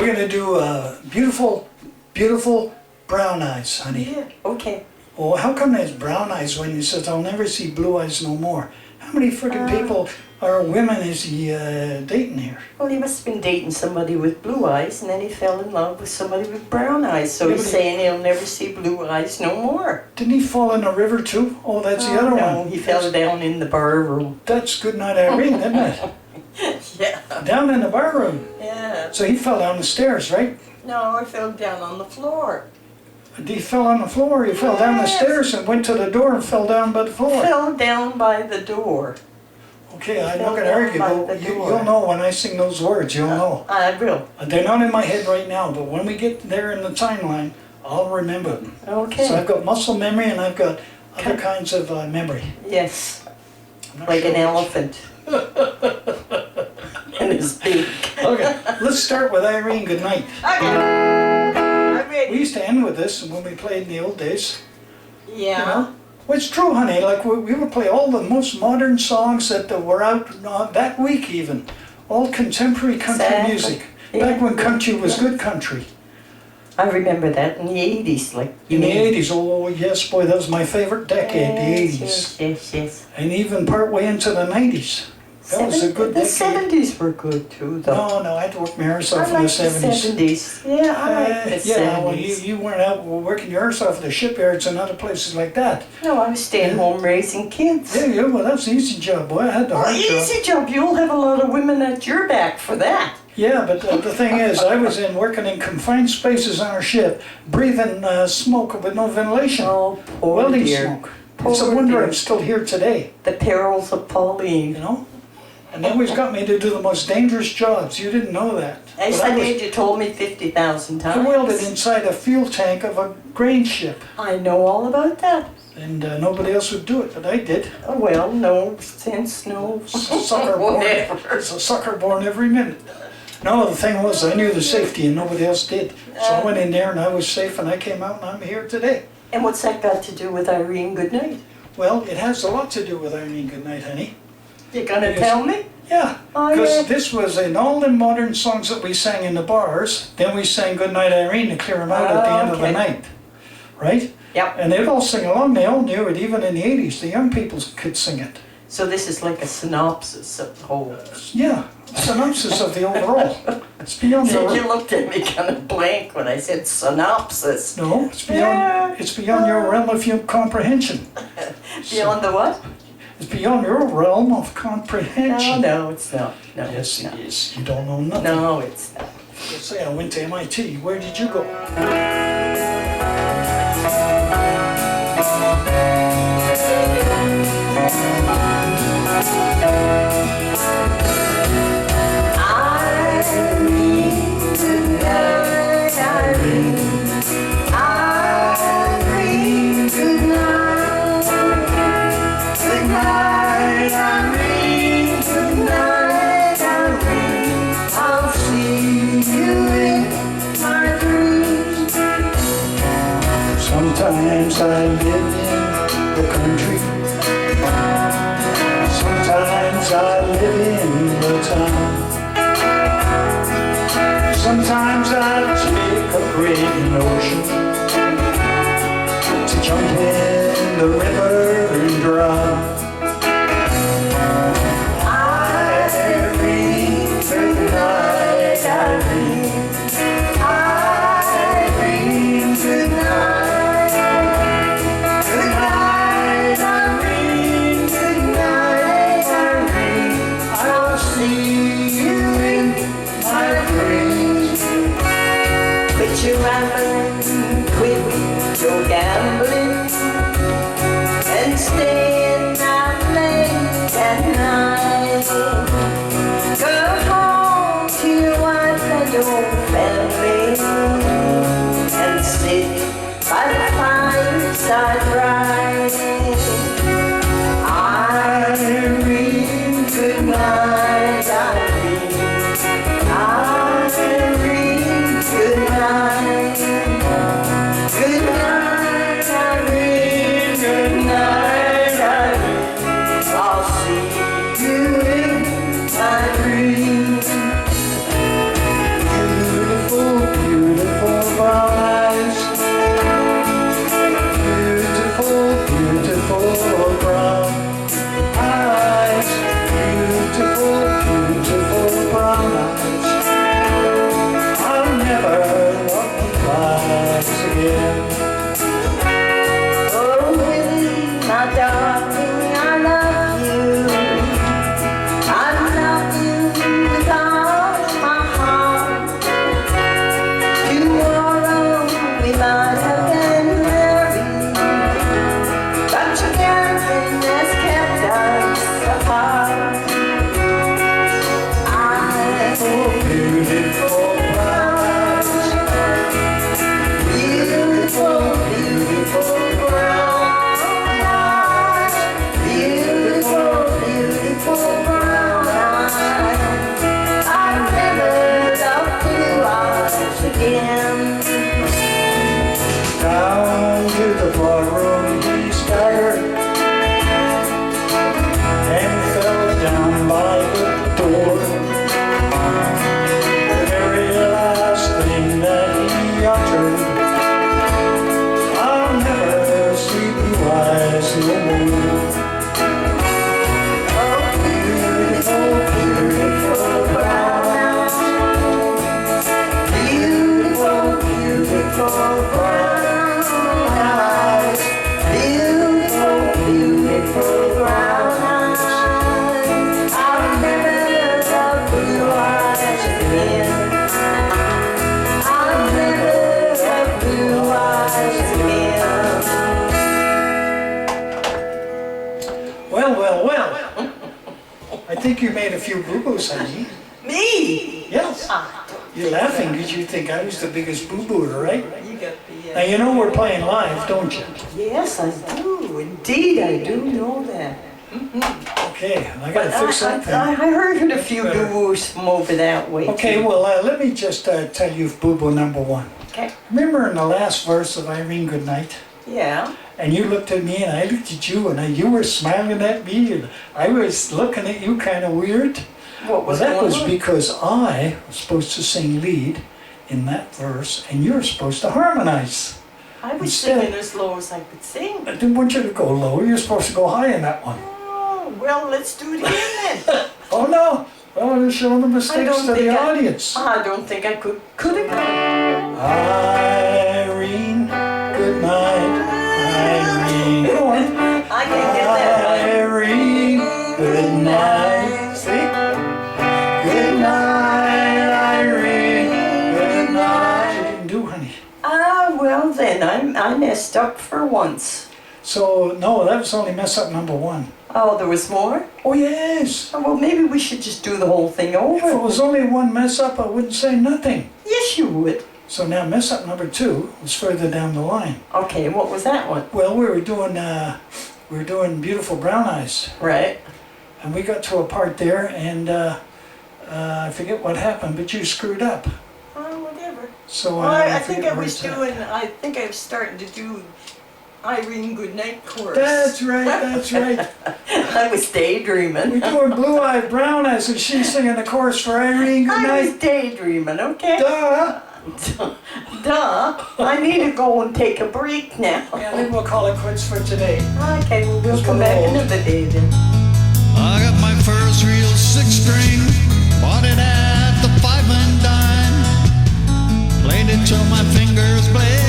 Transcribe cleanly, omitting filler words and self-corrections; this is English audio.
We're going to do beautiful, beautiful brown eyes, honey. Yeah, okay. Oh, how come there's brown eyes when he says, I'll never see blue eyes no more? How many freaking people or women is he dating here? Well, he must have been dating somebody with blue eyes, and then he fell in love with somebody with brown eyes. So he's saying he'll never see blue eyes no more. Didn't he fall in a river too? Oh, that's the other No, one. he fell down in the bar room. That's Goodnight Irene, isn't it? Yeah. Down in the bar room. Yeah. So he fell down the stairs, right? No, I fell down on the floor. He fell on the floor, he fell down the Yes. stairs and went to the door and fell down by the floor. Fell down by the door. Okay, I'm fell not going to down argue, by but the door. you'll know when I sing those words, you'll know. I will. They're not in my head right now, but when we get there in the timeline, I'll remember them. Okay. So I've got muscle memory and I've got other kinds of memory. Yes. I'm not Like sure an which. elephant. And his beak. Okay, let's start with Irene Goodnight. Okay. I'm We ready. used to end with this when we played in the old days. Yeah. You know? Well, it's true, honey. Like we would play all the most modern songs that were out that week, even all contemporary country Exactly. music. Yeah. Back when country was good country. I remember that in the 80s, like In the 80s, oh yes, boy, that was my favorite decade, the 80s. Yes, yes, yes. And even part way into the 90s. That was a good The decade. 70s were good too, though. No, I had to work my arse off I in the like the 70s. 70s. Yeah, I like the 70s. Yeah, well, you weren't out working your arse off at the shipyards and other places like that. No, I was staying home raising kids. Yeah, well, that's an easy job, boy. I had the Well, hard job. easy job. You'll have a lot of women at your back for that. Yeah, but the thing is, I was working in confined spaces on our ship, breathing smoke with no ventilation. Oh, poor Welding dear. smoke. It's a Poor wonder dear. I'm still here today, The perils of Pauline. you know? And they always got me to do the most dangerous jobs. You didn't know that. Yes, But I did. You told me 50,000 I times. welded inside a fuel tank of a grain ship. I know all about that. And nobody else would do it, but I did. Oh, well, no sense, no. Sucker born. Whatever. It's a sucker born every minute. No, the thing was, I knew the safety and nobody else did. So I went in there and I was safe and I came out and I'm here today. And what's that got to do with Irene Goodnight? Well, it has a lot to do with Irene Goodnight, honey. You gonna Yes. tell me? Yeah, Oh, because yeah. this was in all the modern songs that we sang in the bars. Then we sang Goodnight Irene to clear them out at the end of the Okay. night. Right? Yep. And they'd all sing along. They all knew it, even in the 80s. The young people could sing it. So this is like a synopsis of the whole. Yeah, synopsis of the overall. It's beyond So you your... looked at me kind of blank when I said synopsis. No, it's beyond, Yeah. it's beyond your realm of your comprehension. Beyond the what? It's beyond your realm of comprehension. No, it's not. No, Yes, it's it not. is. You don't know nothing. No, it's not. Let's say I went to MIT. Where did you go? Irene, goodnight, Irene. Irene, goodnight. Goodnight, Irene. Goodnight, Irene. I'll see you in my dreams. Sometimes I live in the country. Sometimes I live in the town. Sometimes I take a great notion to jump in the river and drown. Irene, goodnight, Irene. Irene, goodnight. Goodnight, Irene. Goodnight, Irene. I'll see you in my dreams. Quit your rambling, quit your gambling, and brown eyes, beautiful, beautiful brown eyes. I remember the blue eyes again. I remember the blue eyes again. Well, well, well. I think you made a few boo-boos, honey. Me? Yes. Ah, You're laughing because you think I was the biggest boo-booer, right? you got the. Now you know we're playing live, don't you? Yes, I do. Indeed, I do know that. Okay, I gotta fix that thing. I heard a few boo-boos from over that way. Okay, too. well, let me just tell you boo-boo number one. Okay. Remember in the last verse of Irene Goodnight? Yeah. And you looked at me and I looked at you and you were smiling at me and I was looking at you kind of weird. What was Well, that going was on? because I was supposed to sing lead in that verse and you're supposed to harmonize. I was Instead- singing as low as I could sing. I didn't want you to go low, you're supposed to go high in that one. Oh, well, let's do it again then. Oh no! Well, I'm showing the mistakes to the audience. I don't think I could have gone. Irene, good night, Irene. Go on. I can't get that right. Irene, good night. See? Good night, Irene. Good night. You didn't do, honey. Ah, well then, I messed up for once. So no, that was only mess up number one. Oh, there was more? Oh yes. Oh, well, maybe we should just do the whole thing If it over. was only one mess up, I wouldn't say nothing. Yes, you would. So now mess up number two was further down the line. Okay, what was that one? Well, we were doing Beautiful Brown Eyes, Right. and we got to a part there, and I forget what happened, but you screwed up. Oh, whatever. So Well, I think forget I where was it's at. I think I was starting to do Irene Goodnight chorus. That's right. That's right. I was daydreaming. We're doing Blue Eyed Brown Eyes, and she's singing the chorus for Irene I was Goodnight. daydreaming, okay? Duh. Duh. I need to go and take a break now. Yeah, I think we'll call it quits for today. Okay, well, we'll Just come one back old. another day then. I got my first real six-string, bought it at the five and dime, played it till my fingers bled.